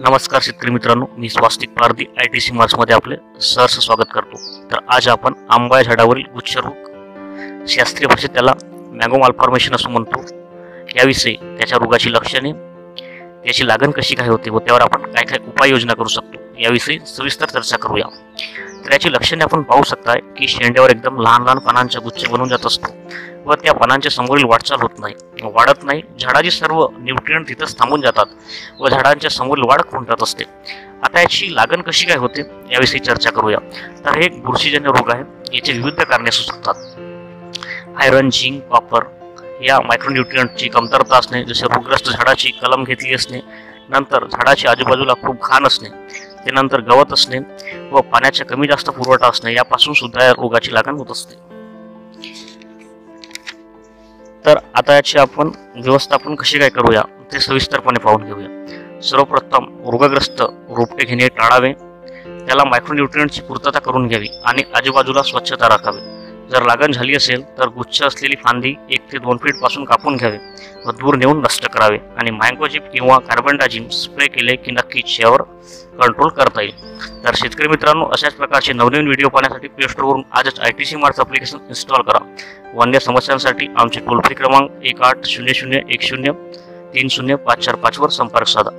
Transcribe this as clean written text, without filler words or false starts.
नमस्कार शेतकरी मित्रांनो, मी स्वास्तिक पारधी ITC मार्क्समध्ये आपले सहर्ष स्वागत करतो। तर आज आपण आंबा झाडावरील गुच्छरोग, शास्त्रीय भाषेत त्याला मँगो मालफॉर्मेशन असं म्हणतो, याविषयी त्याच्या रोगाची लक्षणे, त्याची लागण कशी काय होते व त्यावर आपण काय काय उपाययोजना करू शकतो याविषयी सविस्तर चर्चा करूया। तर याची लक्षणे आपण पाहू शकताय की शेंड्यावर एकदम लहान लहान पानांचा गुच्छ बनून जात असतो व त्या पानांच्या समोरील वाटचाल होत नाही, वाढत नाही। झाडाची सर्व न्यूट्रिएंट तिथंच थांबून जातात व झाडांच्या समोरील वाढ खुंटत असते। आता याची लागण कशी काय होते याविषयी चर्चा करूया। तर हे एक बुरशीजन्य रोग आहे, याचे विविध कारणे असू शकतात। आयरन, झिंक, कॉपर या मायक्रोन्यूट्रिएंटची कमतरता असणे, जसे रोगग्रस्त झाडाची कलम घेतली असणे, नंतर झाडाच्या आजूबाजूला खूप घाण असणे, त्यानंतर गवत असणे व पाण्याचा कमी जास्त पुरवठा असणे यापासून सुद्धा या रोगाची लागण होत असते। तर आता याची आपण व्यवस्थापन कशी काय करूया ते सविस्तरपणे पाहून घेऊया। सर्वप्रथम रोगग्रस्त रोपटे घेणे टाळावे, त्याला मायक्रोन्यूट्रिएंटची पूर्तता करून घ्यावी आणि आजूबाजूला स्वच्छता राखावी। जर लागण झाली असेल तर गुच्छ असलेली फांदी 1 ते 2 फीट पासून कापून घ्यावे व दूर नेऊन नष्ट करावे आणि मँगोजिप किंवा कार्बनडाझिम स्प्रे केले की नक्कीच यावर कंट्रोल करता येईल। तर शेतकरी मित्रांनो, अशाच प्रकारचे नवनवीन व्हिडिओ पाहण्यासाठी प्ले स्टोअरवरून आजच ITC मार्क्स ॲप्लिकेशन इन्स्टॉल करा व अन्य समस्यांसाठी आमचे टोल फ्री क्रमांक 1800 10 30 545 वर संपर्क साधा।